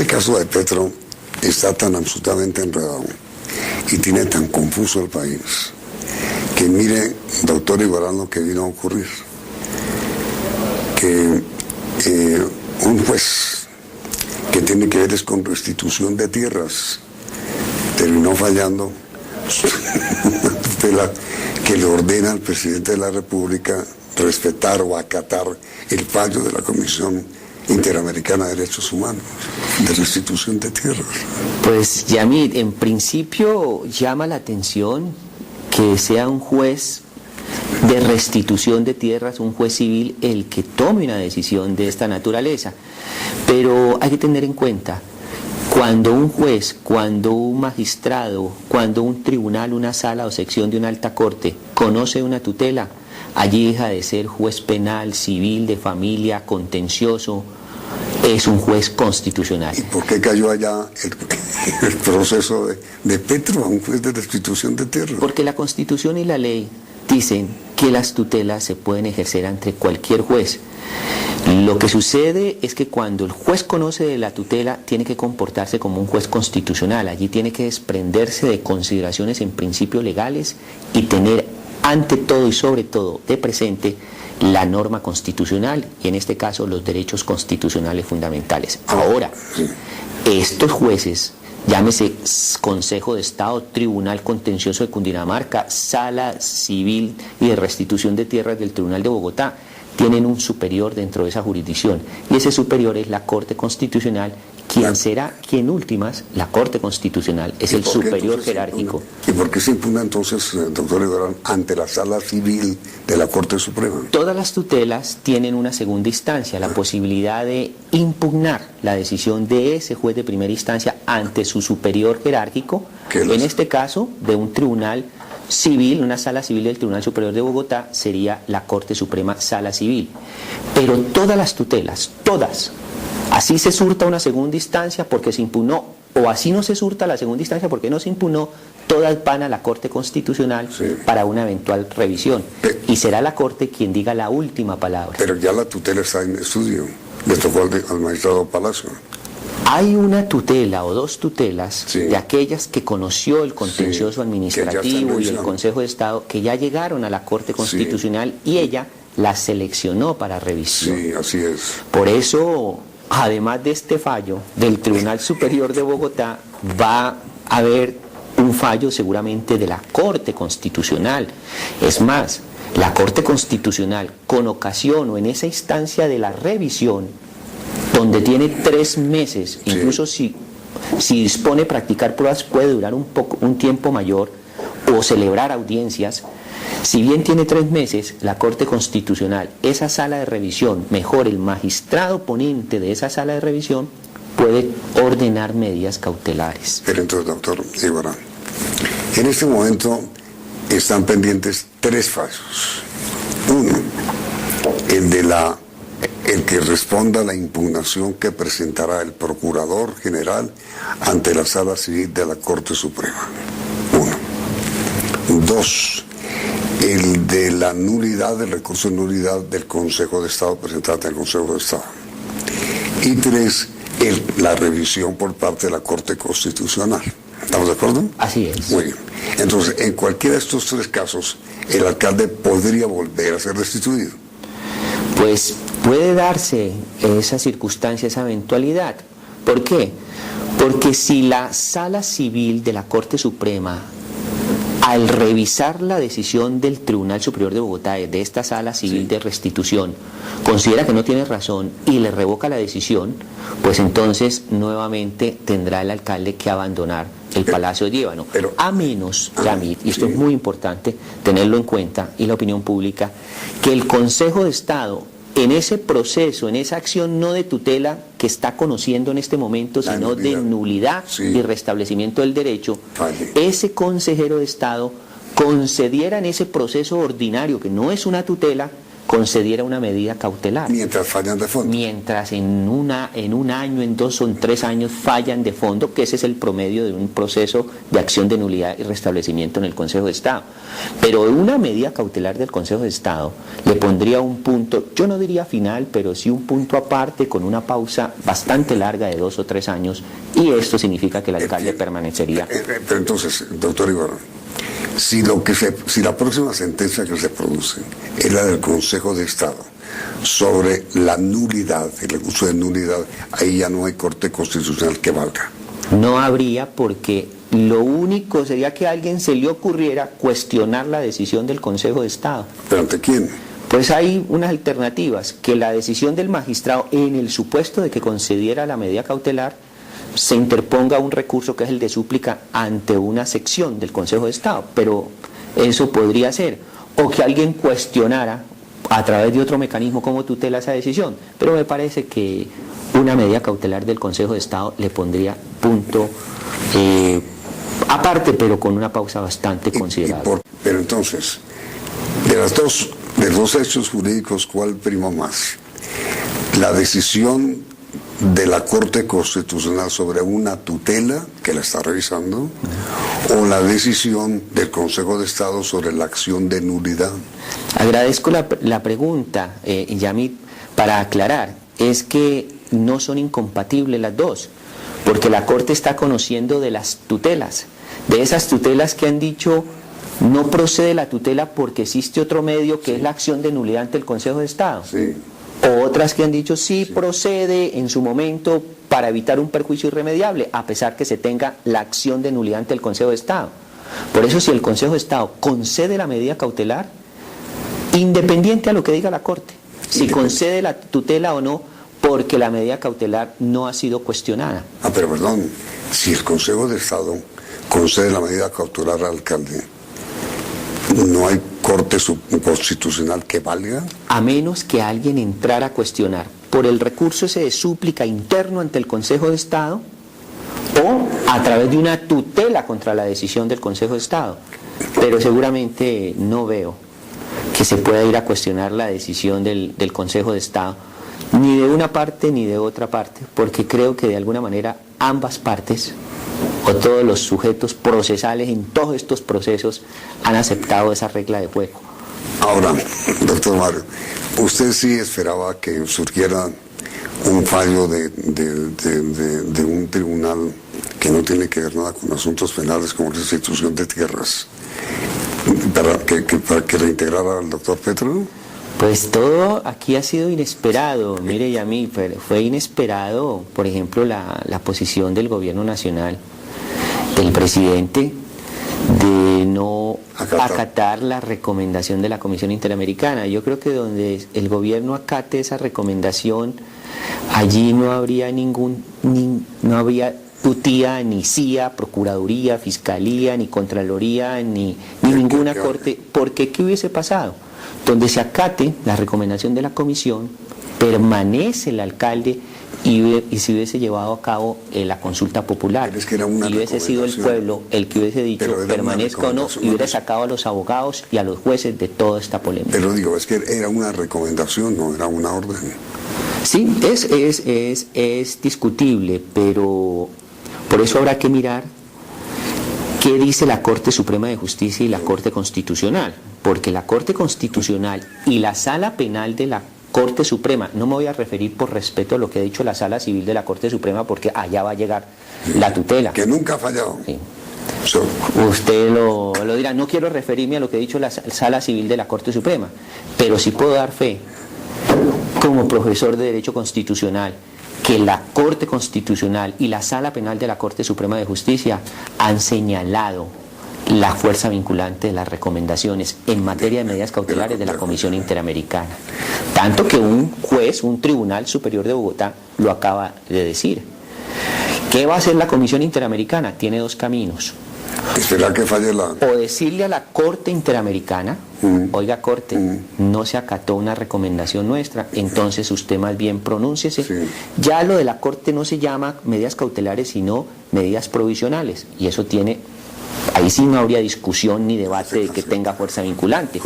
Este caso de Petro está tan absolutamente enredado y tiene tan confuso el país que mire, doctor Iguarán, lo que vino a ocurrir. Que un juez que tiene que ver es con restitución de tierras terminó fallando una tutela que le ordena al presidente de la República respetar o acatar el fallo de la Comisión Interamericana de Derechos Humanos de restitución de tierras. Pues Yamid, en principio llama la atención que sea un juez de restitución de tierras, un juez civil, el que tome una decisión de esta naturaleza. Pero hay que tener en cuenta, cuando un juez, cuando un magistrado, cuando un tribunal, una sala o sección de una alta corte conoce una tutela, allí deja de ser juez penal, civil, de familia, contencioso, es un juez constitucional. ¿Y por qué cayó allá el proceso de Petro, a un juez de restitución de tierras? Porque la Constitución y la ley dicen que las tutelas se pueden ejercer ante cualquier juez. Lo que sucede es que cuando el juez conoce de la tutela, tiene que comportarse como un juez constitucional. Allí tiene que desprenderse de consideraciones en principios legales y tener ante todo y sobre todo de presente la norma constitucional y en este caso los derechos constitucionales fundamentales. Ahora, estos jueces, llámese Consejo de Estado, Tribunal Contencioso de Cundinamarca, Sala Civil y de Restitución de Tierras del Tribunal de Bogotá, tienen un superior dentro de esa jurisdicción y ese superior es la Corte Constitucional, quien será, quien últimas, la Corte Constitucional es el superior jerárquico. ¿Y por qué se impugna entonces, doctor Iguarán, ante la Sala Civil de la Corte Suprema? Todas las tutelas tienen una segunda instancia, la posibilidad de impugnar la decisión de ese juez de primera instancia ante su superior jerárquico, en este caso de un tribunal civil, una sala civil del Tribunal Superior de Bogotá, sería la Corte Suprema Sala Civil. Pero todas las tutelas, todas, así se surta una segunda instancia porque se impugnó, o así no se surta la segunda instancia porque no se impugnó, todas van a la Corte Constitucional para una eventual revisión. Y será la Corte quien diga la última palabra. Pero ya la tutela está en estudio, le tocó al magistrado Palacio. Hay una tutela o dos tutelas de aquellas que conoció el contencioso administrativo y el Consejo de Estado que ya llegaron a la Corte Constitucional y ella las seleccionó para revisión. Sí, así es. Por eso, además de este fallo del Tribunal Superior de Bogotá, va a haber un fallo seguramente de la Corte Constitucional. Es más, la Corte Constitucional, con ocasión o en esa instancia de la revisión, donde tiene 3 meses, incluso si dispone practicar pruebas puede durar un tiempo mayor, o celebrar audiencias, si bien tiene 3 meses, la Corte Constitucional, esa sala de revisión, mejor el magistrado ponente de esa sala de revisión, puede ordenar medidas cautelares. Pero entonces, doctor Iguarán, en este momento están pendientes 3 fallos. Uno, el que responda a la impugnación que presentará el Procurador General ante la Sala Civil de la Corte Suprema. 1. 2. El de la nulidad, del recurso de nulidad del Consejo de Estado presentado ante el Consejo de Estado. Y 3. La revisión por parte de la Corte Constitucional. ¿Estamos de acuerdo? Así es. Muy bien. Entonces, en cualquiera de estos 3 casos, el alcalde podría volver a ser restituido. Pues puede darse esa circunstancia, esa eventualidad. ¿Por qué? Porque si la Sala Civil de la Corte Suprema, al revisar la decisión del Tribunal Superior de Bogotá, de esta Sala Civil de Restitución, considera que no tiene razón y le revoca la decisión, pues entonces nuevamente tendrá el alcalde que abandonar el Palacio de Líbano. A menos, Yamid, y esto es muy importante tenerlo en cuenta, y la opinión pública, que el Consejo de Estado, en ese proceso, en esa acción no de tutela que está conociendo en este momento, sino de nulidad y restablecimiento del derecho, ese consejero de Estado concediera en ese proceso ordinario, que no es una tutela, concediera una medida cautelar. Mientras fallan de fondo. Mientras en un año, en 2 o en 3 años fallan de fondo, que ese es el promedio de un proceso de acción de nulidad y restablecimiento en el Consejo de Estado. Pero una medida cautelar del Consejo de Estado le pondría un punto, yo no diría final, pero sí un punto aparte con una pausa bastante larga de 2 o 3 años, y esto significa que el alcalde permanecería. Pero entonces, doctor Ibarra, si la próxima sentencia que se produce es la del Consejo de Estado sobre la nulidad, el uso de nulidad, ahí ya no hay Corte Constitucional que valga. No habría, porque lo único sería que a alguien se le ocurriera cuestionar la decisión del Consejo de Estado. ¿Pero ante quién? Pues hay unas alternativas: que la decisión del magistrado, en el supuesto de que concediera la medida cautelar, se interponga un recurso que es el de súplica ante una sección del Consejo de Estado, pero eso podría ser, o que alguien cuestionara a través de otro mecanismo como tutela esa decisión, pero me parece que una medida cautelar del Consejo de Estado le pondría punto aparte, pero con una pausa bastante considerable. Pero entonces, de los dos hechos jurídicos, ¿cuál prima más? La decisión de la Corte Constitucional sobre una tutela que la está revisando, o la decisión del Consejo de Estado sobre la acción de nulidad. Agradezco la pregunta, Yamit, para aclarar, es que no son incompatibles las dos, porque la Corte está conociendo de las tutelas, de esas tutelas que han dicho no procede la tutela porque existe otro medio que es la acción de nulidad ante el Consejo de Estado. Sí. O otras que han dicho sí procede en su momento para evitar un perjuicio irremediable, a pesar que se tenga la acción de nulidad ante el Consejo de Estado. Por eso, si el Consejo de Estado concede la medida cautelar, independiente a lo que diga la Corte, si concede la tutela o no, porque la medida cautelar no ha sido cuestionada. Pero perdón, si el Consejo de Estado concede la medida cautelar al alcalde, ¿no hay Corte Constitucional que valga? A menos que alguien entrara a cuestionar por el recurso ese de súplica interno ante el Consejo de Estado, o a través de una tutela contra la decisión del Consejo de Estado. Pero seguramente no veo que se pueda ir a cuestionar la decisión del Consejo de Estado, ni de una parte ni de otra parte, porque creo que de alguna manera ambas partes, o todos los sujetos procesales en todos estos procesos, han aceptado esa regla de juego. Ahora, doctor Mario, ¿usted sí esperaba que surgiera un fallo de un tribunal que no tiene que ver nada con asuntos penales, como la restitución de tierras, para que reintegrara al doctor Petro? Pues todo aquí ha sido inesperado, mire, y a mí fue inesperado, por ejemplo, la posición del gobierno nacional, del presidente, de no acatar la recomendación de la Comisión Interamericana. Yo creo que donde el gobierno acate esa recomendación, allí no habría no habría tutía, ni CIA, Procuraduría, Fiscalía, ni Contraloría, ni ninguna corte. Porque ¿qué hubiese pasado? Donde se acate la recomendación de la comisión, permanece el alcalde y se hubiese llevado a cabo la consulta popular, y hubiese sido el pueblo el que hubiese dicho permanezca o no, y hubiera sacado a los abogados y a los jueces de toda esta polémica. Pero digo, es que era una recomendación, no era una orden. Sí, es discutible, pero por eso habrá que mirar qué dice la Corte Suprema de Justicia y la Corte Constitucional, porque la Corte Constitucional y la Sala Penal de la Corte Suprema, no me voy a referir por respeto a lo que ha dicho la Sala Civil de la Corte Suprema, porque allá va a llegar la tutela. Que nunca ha fallado. Sí. Usted lo dirá, no quiero referirme a lo que ha dicho la Sala Civil de la Corte Suprema, pero sí puedo dar fe, como profesor de Derecho Constitucional, que la Corte Constitucional y la Sala Penal de la Corte Suprema de Justicia han señalado la fuerza vinculante de las recomendaciones en materia de medidas cautelares de la Comisión Interamericana. Tanto que un juez, un Tribunal Superior de Bogotá, lo acaba de decir. ¿Qué va a hacer la Comisión Interamericana? Tiene dos caminos. ¿Esperar que falle la...? O decirle a la Corte Interamericana, oiga Corte, no se acató una recomendación nuestra, entonces usted más bien pronúnciese. Sí. Ya lo de la Corte no se llama medidas cautelares, sino medidas provisionales, y eso tiene... Ahí ahí sí no habría discusión ni debate de que tenga fuerza vinculante.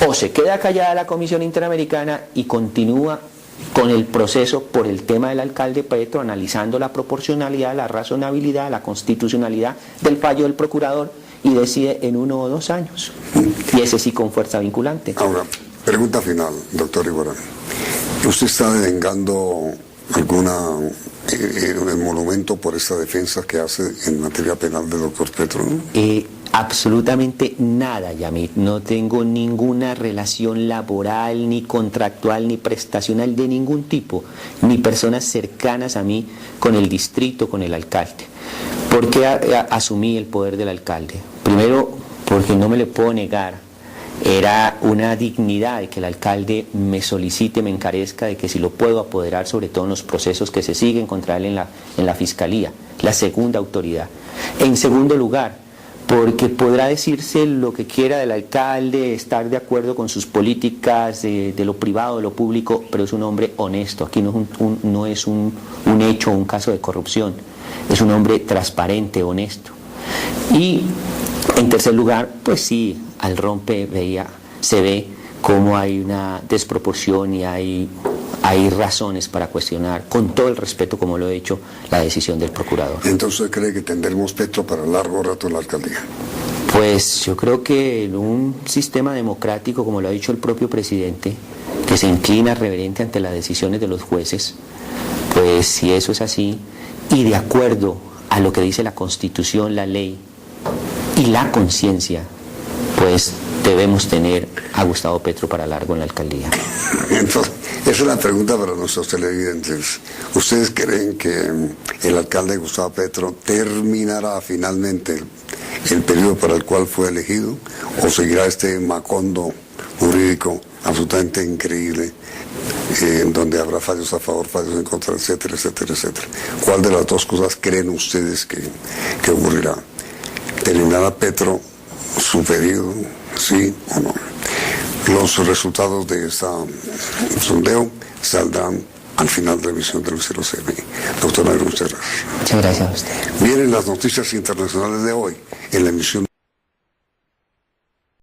O se queda callada la Comisión Interamericana y continúa con el proceso por el tema del alcalde Petro, analizando la proporcionalidad, la razonabilidad, la constitucionalidad del fallo del procurador, y decide en 1 o 2 años. Y ese sí con fuerza vinculante. Ahora, pregunta final, doctor Iguarán. ¿Usted está devengando alguna monumento por esta defensa que hace en materia penal del doctor Petro? Absolutamente nada, Yamit. No tengo ninguna relación laboral, ni contractual, ni prestacional de ningún tipo, ni personas cercanas a mí con el distrito, con el alcalde. ¿Por qué asumí el poder del alcalde? Primero, porque no me le puedo negar. Era una dignidad de que el alcalde me solicite, me encarezca de que si lo puedo apoderar, sobre todo en los procesos que se siguen contra él en la Fiscalía, la segunda autoridad. En segundo lugar, porque podrá decirse lo que quiera del alcalde, estar de acuerdo con sus políticas de lo privado, de lo público, pero es un hombre honesto. Aquí no es un hecho o un caso de corrupción, es un hombre transparente, honesto. Y en tercer lugar, pues sí, al rompe se ve cómo hay una desproporción y hay razones para cuestionar, con todo el respeto, como lo he dicho, la decisión del procurador. Entonces, ¿usted cree que tendremos Petro para largo rato en la alcaldía? Pues yo creo que en un sistema democrático, como lo ha dicho el propio presidente, que se inclina reverente ante las decisiones de los jueces, pues si eso es así, y de acuerdo a lo que dice la Constitución, la ley y la conciencia, pues debemos tener a Gustavo Petro para largo en la alcaldía. Entonces, esa es la pregunta para nuestros televidentes. ¿Ustedes creen que el alcalde Gustavo Petro terminará finalmente el periodo para el cual fue elegido, o seguirá este macondo jurídico absolutamente increíble, donde habrá fallos a favor, fallos en contra, etcétera, etcétera, etcétera? ¿Cuál de las dos cosas creen ustedes que ocurrirá? ¿Terminará Petro su periodo, sí o no? Los resultados de este sondeo saldrán al final de la emisión del 0CMI. Doctor Negro, muchas gracias. Muchas gracias a usted. Vienen las noticias internacionales de hoy en la emisión